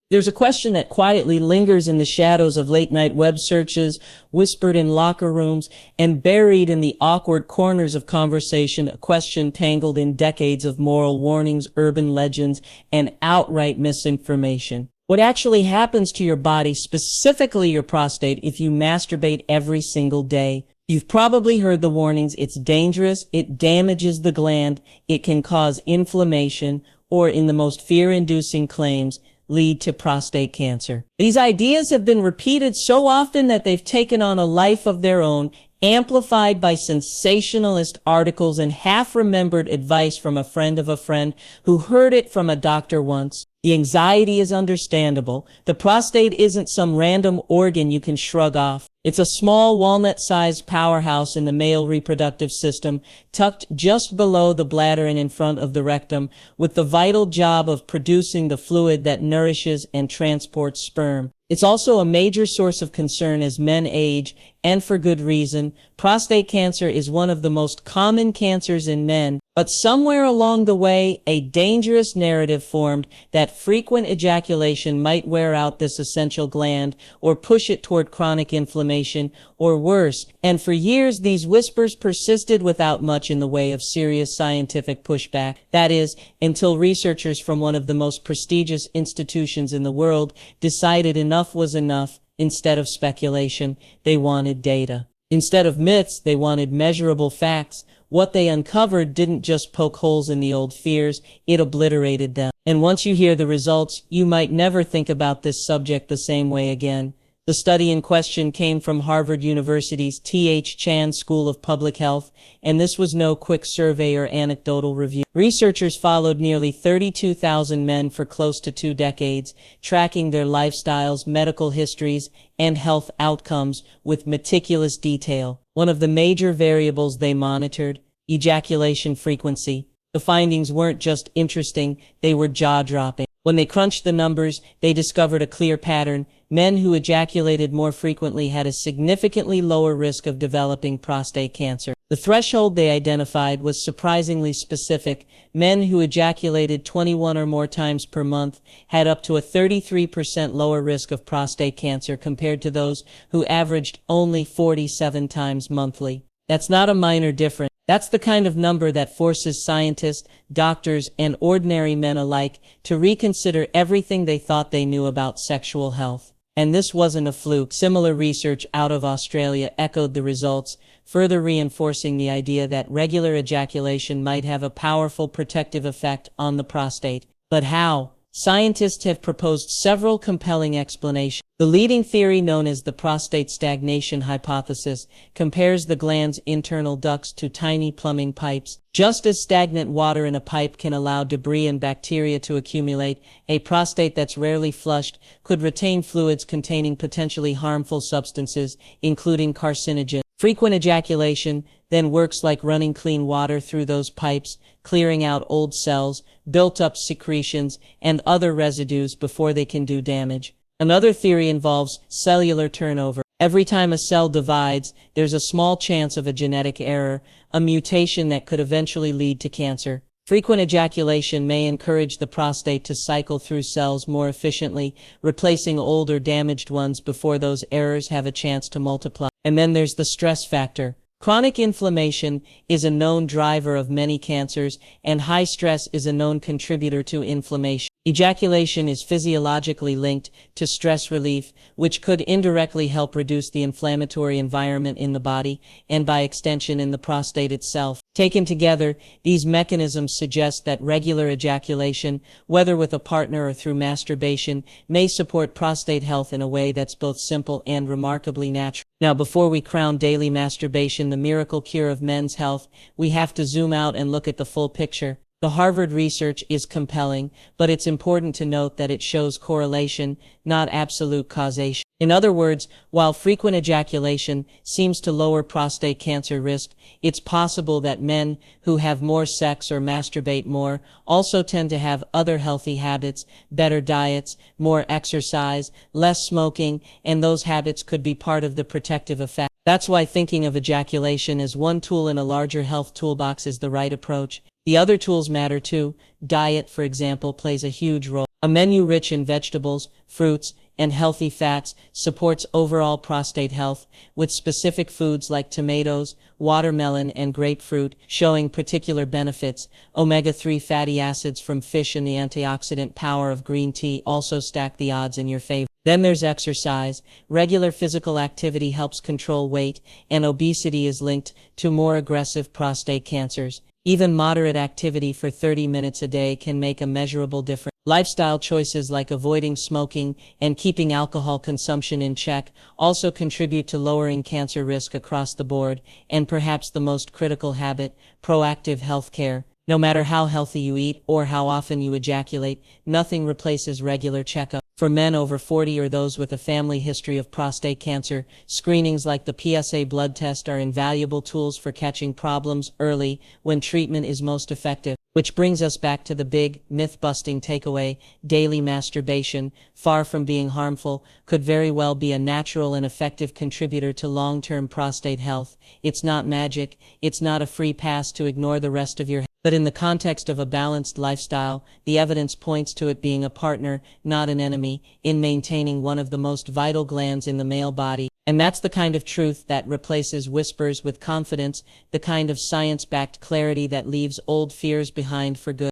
There's a question that quietly lingers in the shadows of late-night web searches, whispered in locker rooms, and buried in the awkward corners of conversation, a question tangled in decades of moral warnings, urban legends, and outright misinformation. What actually happens to your body, specifically your prostate, if you masturbate every single day? You've probably heard the warnings. It's dangerous, it damages the gland, it can cause inflammation, or in the most fear-inducing claims, lead to prostate cancer. These ideas have been repeated so often that they've taken on a life of their own, amplified by sensationalist articles and half-remembered advice from a friend of a friend who heard it from a doctor once. The anxiety is understandable. The prostate isn't some random organ you can shrug off. It's a small walnut-sized powerhouse in the male reproductive system, tucked just below the bladder and in front of the rectum, with the vital job of producing the fluid that nourishes and transports sperm. It's also a major source of concern as men age, and for good reason. Prostate cancer is one of the most common cancers in men, but somewhere along the way, a dangerous narrative formed that frequent ejaculation might wear out this essential gland or push it toward chronic inflammation or worse. And for years, these whispers persisted without much in the way of serious scientific pushback. That is, until researchers from one of the most prestigious institutions in the world decided enough was enough. Instead of speculation, they wanted data. Instead of myths, they wanted measurable facts. What they uncovered didn't just poke holes in the old fears, it obliterated them. And once you hear the results, you might never think about this subject the same way again. The study in question came from Harvard University's T.H. Chan School of Public Health, and this was no quick survey or anecdotal review. Researchers followed nearly 32,000 men for close to 2 decades, tracking their lifestyles, medical histories, and health outcomes with meticulous detail. One of the major variables they monitored, ejaculation frequency. The findings weren't just interesting, they were jaw-dropping. When they crunched the numbers, they discovered a clear pattern. Men who ejaculated more frequently had a significantly lower risk of developing prostate cancer. The threshold they identified was surprisingly specific. Men who ejaculated 21 or more times per month had up to a 33% lower risk of prostate cancer compared to those who averaged only 47 times monthly. That's not a minor difference. That's the kind of number that forces scientists, doctors, and ordinary men alike to reconsider everything they thought they knew about sexual health. And this wasn't a fluke. Similar research out of Australia echoed the results, further reinforcing the idea that regular ejaculation might have a powerful protective effect on the prostate. But how? Scientists have proposed several compelling explanations. The leading theory, known as the prostate stagnation hypothesis, compares the gland's internal ducts to tiny plumbing pipes. Just as stagnant water in a pipe can allow debris and bacteria to accumulate, a prostate that's rarely flushed could retain fluids containing potentially harmful substances, including carcinogens. Frequent ejaculation then works like running clean water through those pipes, clearing out old cells, built-up secretions, and other residues before they can do damage. Another theory involves cellular turnover. Every time a cell divides, there's a small chance of a genetic error, a mutation that could eventually lead to cancer. Frequent ejaculation may encourage the prostate to cycle through cells more efficiently, replacing old or damaged ones before those errors have a chance to multiply. And then there's the stress factor. Chronic inflammation is a known driver of many cancers, and high stress is a known contributor to inflammation. Ejaculation is physiologically linked to stress relief, which could indirectly help reduce the inflammatory environment in the body, and by extension in the prostate itself. Taken together, these mechanisms suggest that regular ejaculation, whether with a partner or through masturbation, may support prostate health in a way that's both simple and remarkably natural. Now, before we crown daily masturbation the miracle cure of men's health, we have to zoom out and look at the full picture. The Harvard research is compelling, but it's important to note that it shows correlation, not absolute causation. In other words, while frequent ejaculation seems to lower prostate cancer risk, it's possible that men who have more sex or masturbate more also tend to have other healthy habits, better diets, more exercise, less smoking, and those habits could be part of the protective effect. That's why thinking of ejaculation as one tool in a larger health toolbox is the right approach. The other tools matter too. Diet, for example, plays a huge role. A menu rich in vegetables, fruits, and healthy fats supports overall prostate health, with specific foods like tomatoes, watermelon, and grapefruit showing particular benefits. Omega-3 fatty acids from fish and the antioxidant power of green tea also stack the odds in your favor. Then there's exercise. Regular physical activity helps control weight, and obesity is linked to more aggressive prostate cancers. Even moderate activity for 30 minutes a day can make a measurable difference. Lifestyle choices like avoiding smoking and keeping alcohol consumption in check also contribute to lowering cancer risk across the board, and perhaps the most critical habit, proactive health care. No matter how healthy you eat or how often you ejaculate, nothing replaces regular checkup. For men over 40 or those with a family history of prostate cancer, screenings like the PSA blood test are invaluable tools for catching problems early when treatment is most effective. Which brings us back to the big, myth-busting takeaway: daily masturbation, far from being harmful, could very well be a natural and effective contributor to long-term prostate health. It's not magic, it's not a free pass to ignore the rest of your health. But in the context of a balanced lifestyle, the evidence points to it being a partner, not an enemy, in maintaining one of the most vital glands in the male body. And that's the kind of truth that replaces whispers with confidence, the kind of science-backed clarity that leaves old fears behind for good.